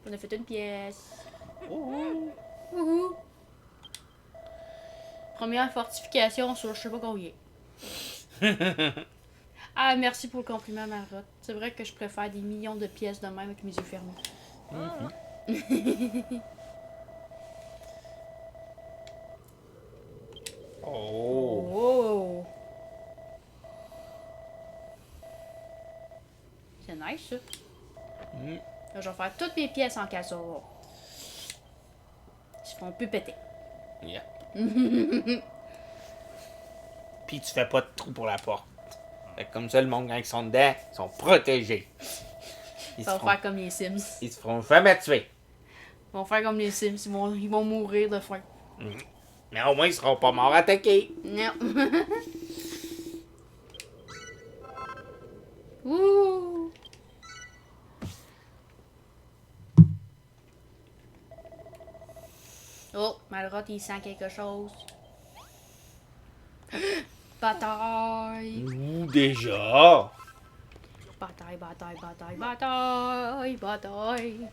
On a fait une pièce. Wouhou! Première fortification sur je sais pas combien. Ah, merci pour le compliment, Marotte. C'est vrai que je préfère des millions de pièces de même avec mes yeux fermés. Oh! Oh! C'est nice, ça. Là, je vais faire toutes mes pièces en casserole. Ils se font plus péter. Yeah. Puis tu fais pas de trou pour la porte. Fait que comme ça, le monde, quand ils sont dedans, ils sont protégés. Ils Ils vont faire comme les Sims. ils se feront jamais tuer. Ils vont faire comme les Sims. Ils vont mourir de faim. Mais au moins, ils seront pas morts attaqués. Non. Ouh! Oh, Malroth, il sent quelque chose. Bataille! Ouh, déjà. Bataille, bataille, bataille, bataille, bataille.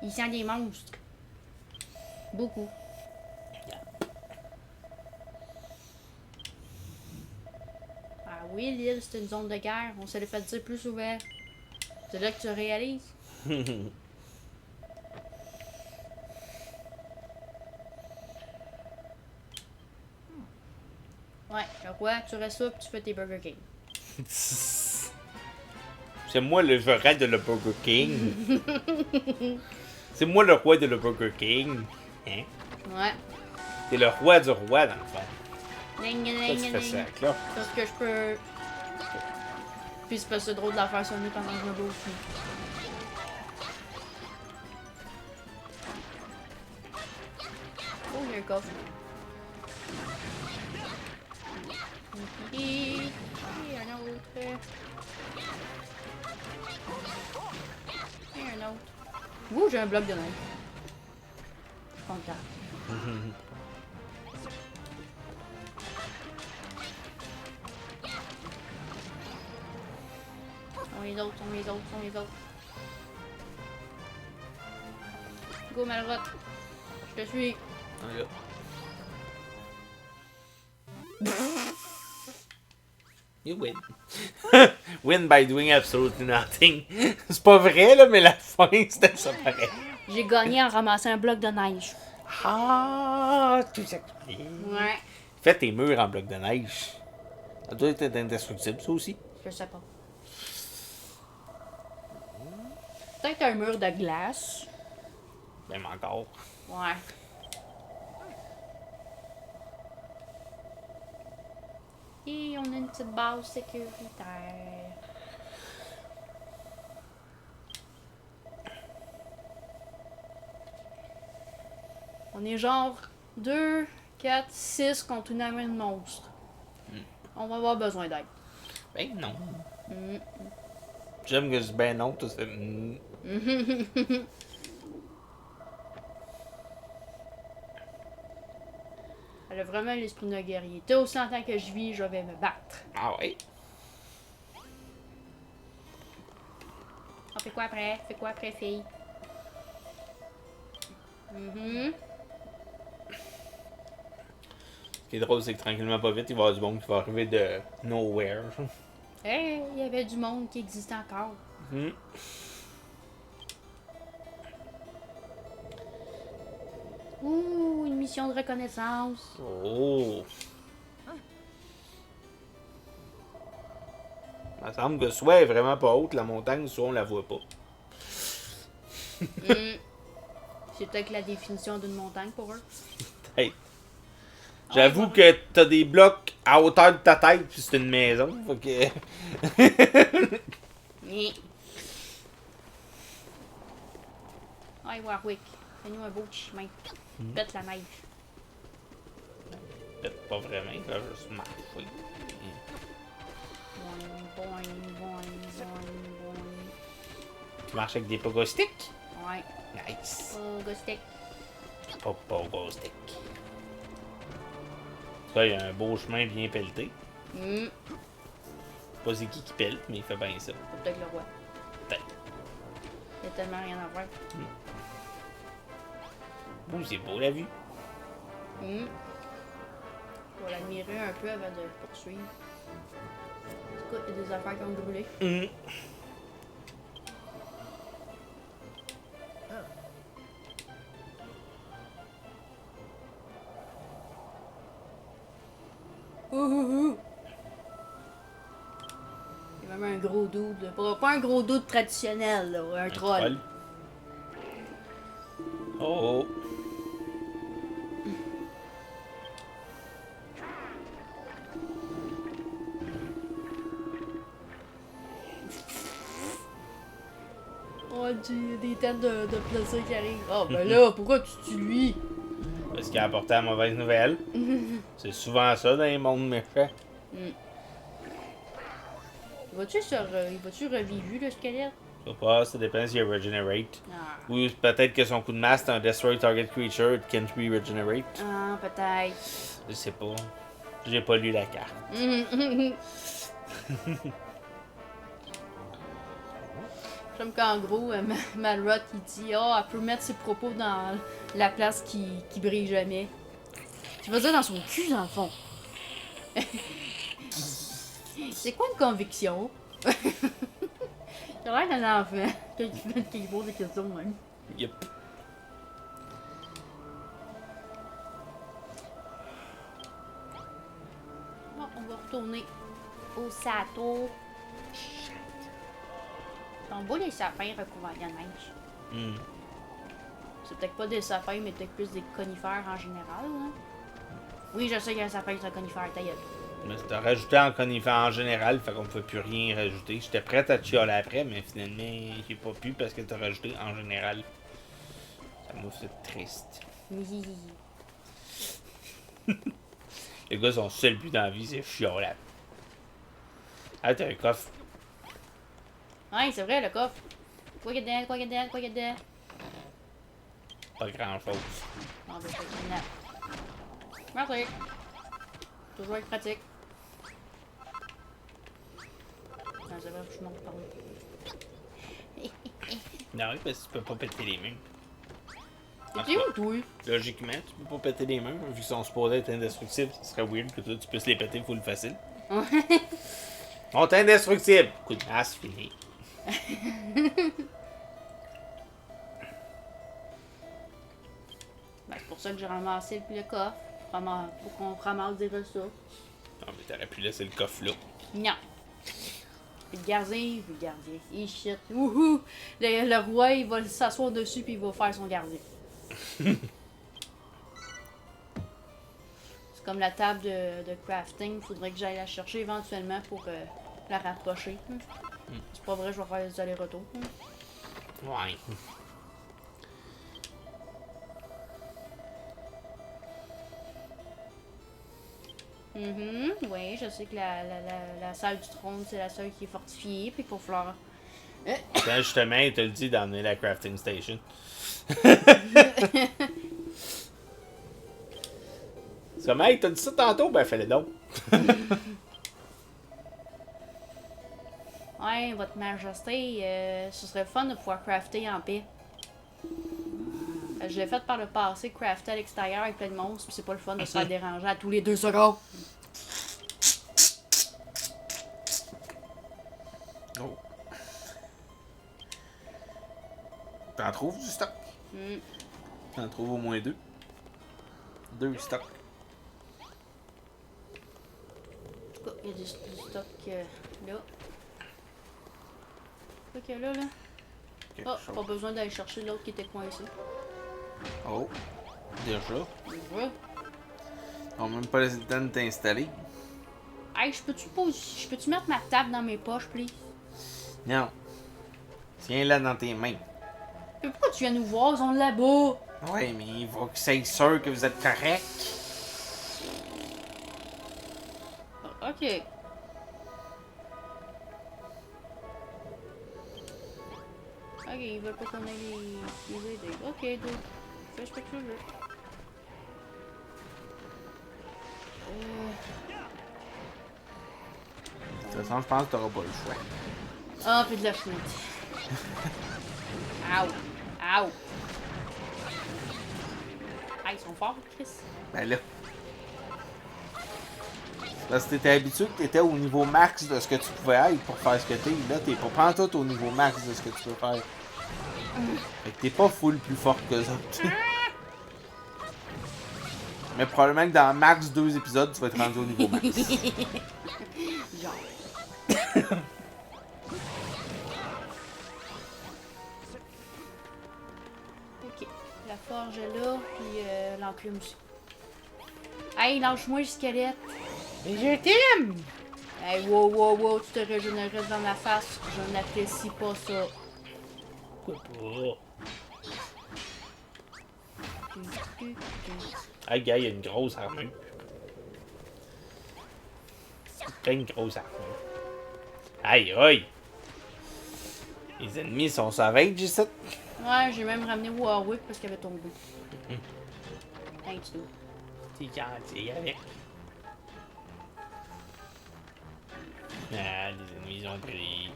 Il sent des monstres. Beaucoup. Ah oui, l'île, c'est une zone de guerre. On se l'est fait dire plus souvent. C'est là que tu réalises. Ouais, le roi, tu restes là puis tu fais tes Burger King. C'est moi le vrai de le Burger King. C'est moi le roi de le Burger King. Hein? Ouais. T'es le roi du roi, dans le fond. Ding, Pourquoi ding, tu fais ding. ça, là? Parce que je peux. Puis c'est pas ça drôle de la faire sonner pendant que je me bouge. Oh, il y a un coffre. Et un autre. Et un autre. Ouh, j'ai un bloc de neige. Je suis content. Sont les autres, sont les autres, sont les autres. Go, Malroth. Je te suis. You win. Win by doing absolutely nothing. C'est pas vrai, là, mais la fin, c'était ça pareil. J'ai gagné en ramassant un bloc de neige. Ah, tout s'explique. Ouais. Fais tes murs en bloc de neige. Ça doit être indestructible, ça aussi. Je sais pas. Peut-être un mur de glace. Même encore. Ouais. Et on a une petite base sécuritaire. On est genre 2, 4, 6 contre une armée de monstres. On va avoir besoin d'aide. Ben non. Mm. J'aime que je dis ben non, tout ça fait. Elle a vraiment l'esprit d'un guerrier. T'as aussi en tant que je vis, je vais me battre. Ah ouais. On fait quoi après? Fais quoi après, fille? Ce qui est drôle, c'est que tranquillement, pas vite, il va y avoir du monde qui va arriver de nowhere. Hey, il y avait du monde qui existait encore. Ouh, une mission de reconnaissance. Oh. Ça semble que soit elle est vraiment pas haute, la montagne, soit on la voit pas. C'est peut-être la définition d'une montagne pour eux. Hey. J'avoue que t'as des blocs à hauteur de ta tête, puis c'est une maison. Fait que. Mais... Ouais, Warwick, fais-nous un beau chemin. Pète la neige. Peut-être pas vraiment, là, juste marcher. Boing, boing, boing, boing, boing. Tu marches avec des pogo sticks? Ouais. Nice. Oh, go stick. Pas pogo stick. Ça, il y a un beau chemin bien pelleté. pas c'est qui pèle, mais il fait bien ça. Peut-être le roi. Peut-être. Il y a tellement rien à voir. Ouh, c'est beau la vue. Je vais l'admirer un peu avant de poursuivre. En tout cas, il y a des affaires qui ont brûlé. Il y a même un gros dude. Pas un gros dude traditionnel, là, un troll. Oh. Oh, des têtes de plaisir qui arrivent. Oh, ben là, pourquoi tu tues lui? Parce qu'il a apporté la mauvaise nouvelle. C'est souvent ça dans les mondes méchants. Il va-tu revivre, le squelette? Je sais pas, ça dépend s'il regenerate. Ah, Ou peut-être que son coup de masse, c'est un Destroy Target Creature, it can't be regenerate. ah peut-être. Je sais pas. J'ai pas lu la carte. J'aime qu'en gros, Malrot, il dit « Ah, elle peut mettre ses propos dans la place qui brille jamais. » Tu vas dire dans son cul, dans le fond. C'est quoi une conviction? Il a l'air d'un enfant qui pose des questions même. Yep. Bon, on va retourner au château. On voit les sapins recouverts de neige. C'est peut-être pas des sapins, mais peut-être plus des conifères en général. Hein? Oui, je sais qu'il y a un sapin sur un conifère, ta gueule. Mais c'était rajouté en conifère en général, fait qu'on ne pouvait plus rien rajouter. J'étais prête à te chialer après, mais finalement, j'ai pas pu parce que t'as rajouté en général. Ça m'a fait triste. Les gars, son seul but dans la vie, c'est chialer. Ah, t'as un coffre. Ouais, c'est vrai, le coffre. Quoi qu'il y a dedans? Pas grand chose. Non, ben, c'est pas Merci. Toujours être pratique. Non, c'est vrai, je monte par là. Non, oui, parce que tu peux pas péter les mains. T'es où, toi? Logiquement, tu peux pas péter les mains, vu qu'ils sont supposés être indestructibles. Ce serait weird que toi tu puisses les péter full facile. On est indestructible! Coup de masse, fini. Ben, c'est pour ça que j'ai ramassé le coffre. Pour qu'on ramasse des ressources. Non, mais t'aurais pu laisser le coffre là. Non. Puis le gardien. Il shit. Wouhou! Le roi, il va s'asseoir dessus puis il va faire son gardien. C'est comme la table de crafting. Faudrait que j'aille la chercher éventuellement pour la rapprocher. C'est pas vrai, je vais faire des allers-retours. Ouais. Oui, je sais que la salle du trône, c'est la seule qui est fortifiée, puis qu'il faut falloir... Ben, justement, il te le dit d'emmener la crafting station. C'est comme, hey, t'as dit ça tantôt? Ben, fais-le donc. Ouais, votre majesté, ce serait fun de pouvoir crafter en paix. Je l'ai fait par le passé, crafter à l'extérieur avec plein de monstres, puis c'est pas le fun de se faire déranger à tous les 2 secondes. Oh. T'en trouves du stock? T'en trouves au moins 2. 2 stocks. En tout cas, il y a du stock là. Quoi qu'il y a là? Quelque Oh, chose. pas besoin d'aller chercher l'autre qui était coincé. Oh. Déjà. Ouais. On n'a même pas laissé le temps de t'installer. Hey, je peux-tu mettre ma table dans mes poches, please? Non. Tiens-la dans tes mains. Mais pourquoi tu viens nous voir? Ils sont là-bas. Ouais, mais il faut que c'est sûr que vous êtes correct. Ok. Ok, ils veulent pas qu'on aille les aider. Ok, donc, fais ce que tu veux. toute façon, je pense que t'auras pas le choix. Ah, puis de la chouette. Ow! Ow! Ah, ils sont forts, Chris. Ben là. Parce que t'étais habitué que t'étais au niveau max de ce que tu pouvais être pour faire ce que t'es. Là, t'es pas pantoute au niveau max de ce que tu peux faire. Fait que t'es pas full plus fort que ça. Mais probablement que dans max 2 épisodes, tu vas être rendu au niveau max. Genre. Ok. La forge est là, puis l'enclume aussi. Hey, lâche-moi le squelette. Mais je t'aime! Hey, wow, wow, wow, tu te régénérerais dans ma face. Je n'apprécie pas ça. Pourquoi pas? Ah, gars, il y a une grosse armure. T'as une grosse armure. Aïe, aïe! Les ennemis sont savages ici. Ouais, j'ai même ramené Warwick parce qu'il avait tombé. Thanks, dude. T'es gentil avec. Ah, les ennemis ont pris.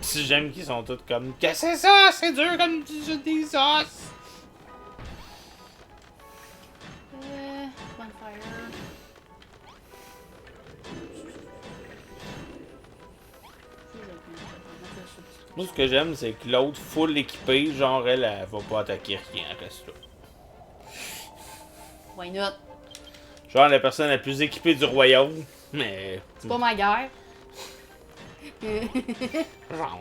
Si j'aime qu'ils sont tous comme. Qu'est-ce que c'est ça? C'est dur comme des os! Bonfire. Moi, ce que j'aime, c'est que l'autre, full équipé, genre, elle va pas attaquer rien, elle reste là. Why not? Genre, la personne la plus équipée du royaume, mais. C'est pas ma guerre. Genre.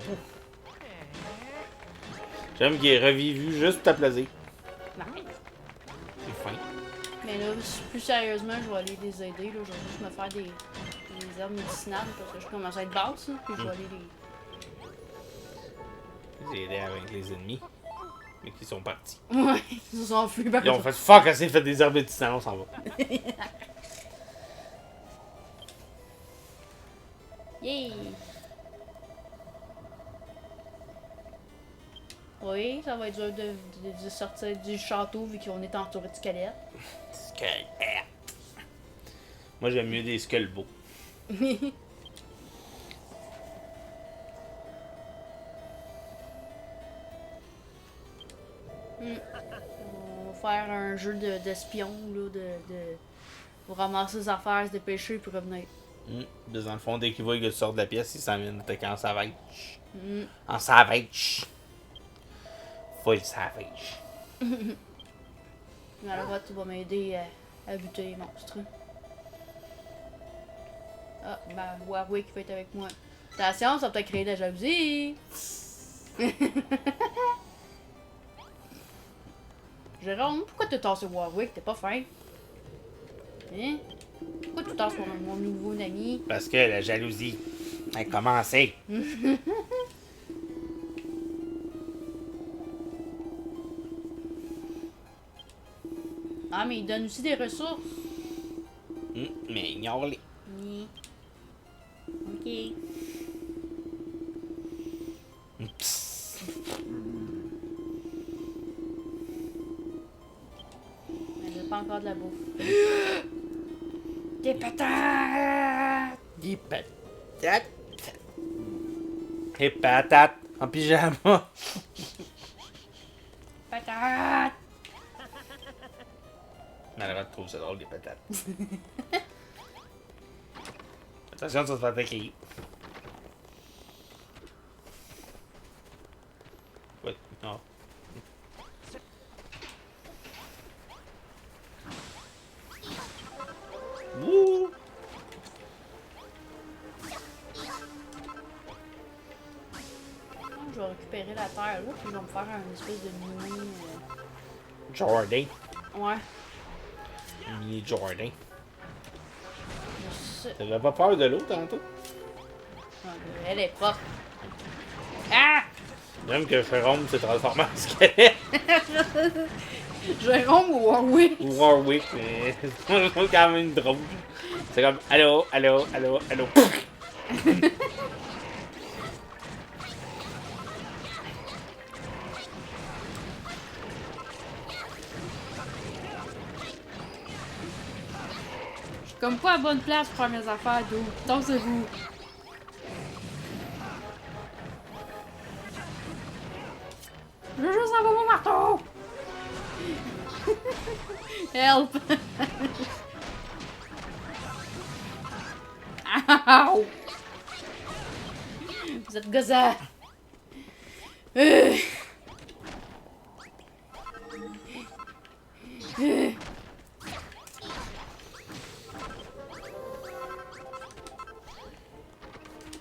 J'aime qu'il est revivu juste pour ta plaisir. Nice. C'est fin. Mais là, plus sérieusement, je vais aller les aider. Là. Je vais juste me faire des herbes médicinales parce que je commence à être basse. Là, puis je vais aller les. J'ai aidé avec les ennemis. Mais qui sont partis. Ouais, ils se sont enfuis par Ils ont fait fuck, assez fait des herbes médicinales, on s'en va. Yay! Oui, ça va être dur de sortir du château vu qu'on est entouré de squelettes. Squelette. Moi, j'aime mieux des squelbeaux. On va faire un jeu d'espion, là, pour ramasser ses affaires, se dépêcher puis revenir. Mais dans le fond, dès qu'ils voient que tu sors de la pièce, ils s'en viennent attaquer en savage. En savage. Full savage. Alors, tu vas m'aider à buter les monstres. Ah, ben, Warwick va être avec moi. Attention, ça va peut-être créer de la jalousie. Jérôme, pourquoi tu tasses Warwick? T'es pas fin. Hein? Pourquoi tu tasses mon nouveau ami? Parce que la jalousie a commencé. Ah, mais il donne aussi des ressources. Mais ignore-les. Oui. Ok. Psst. Mais j'ai pas encore de la bouffe. Des patates! Des patates. Des patates en pyjama. Patates! Malheureusement, tu trouves ça drôle, des patates. Attention, ça se fait attaquer. Ouais, non. Wouh! Je vais récupérer la terre là, puis je vais me faire un espèce de mini. Jordan. Ouais. Mini Jordan. Je sais. T'avais pas peur de l'eau tantôt? Ouais, elle est propre. Ah! J'aime que Jérôme s'est transformé en squelette. Jérôme ou Warwick? Ou Warwick, mais c'est quand même drôle. C'est comme allô, allô, allô, allô. suis comme pas à bonne place pour faire mes affaires, d'eau. Dansez-vous. Je veux juste avoir mon marteau! Help! Ow! Vous êtes gossant!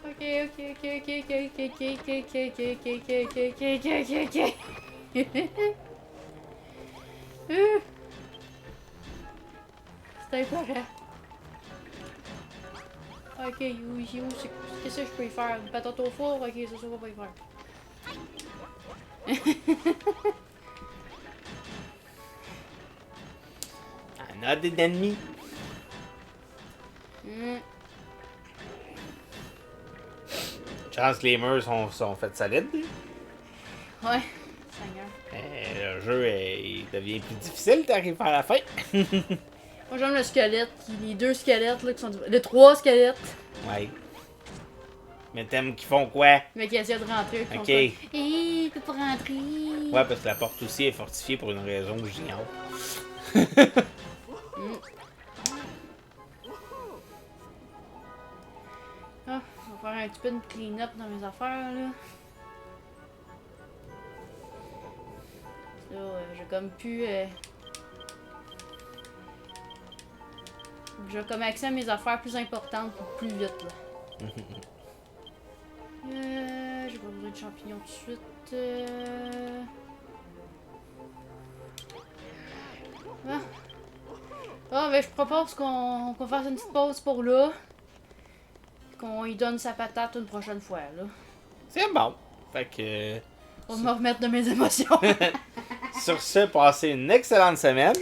Ok. C'était épeurant. Ok, qu'est-ce que je peux y faire? Une patate au four? Ok, ça va pas y faire. On a des ennemis. Chance que les murs sont faits solides. Ouais, Seigneur. Le jeu il devient plus difficile d'arriver à la fin. Moi j'aime le squelette, les deux squelettes là qui sont. Les trois squelettes. Ouais. Mais t'aimes qu'ils font quoi? Mais qui essaient de rentrer. Ok. Il peut pas rentrer. Ouais, parce que la porte aussi est fortifiée pour une raison que j'ignore. Ah, on va faire un petit peu de clean-up dans mes affaires là. Là, j'ai comme pu. J'ai comme accès à mes affaires plus importantes pour plus vite là. J'ai pas besoin de champignons tout de suite. Ben je propose qu'on fasse une petite pause pour là. Qu'on lui donne sa patate une prochaine fois là. C'est bon. Fait que. On va me remettre de mes émotions. Sur ce, passez une excellente semaine.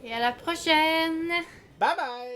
Et à la prochaine! Bye bye!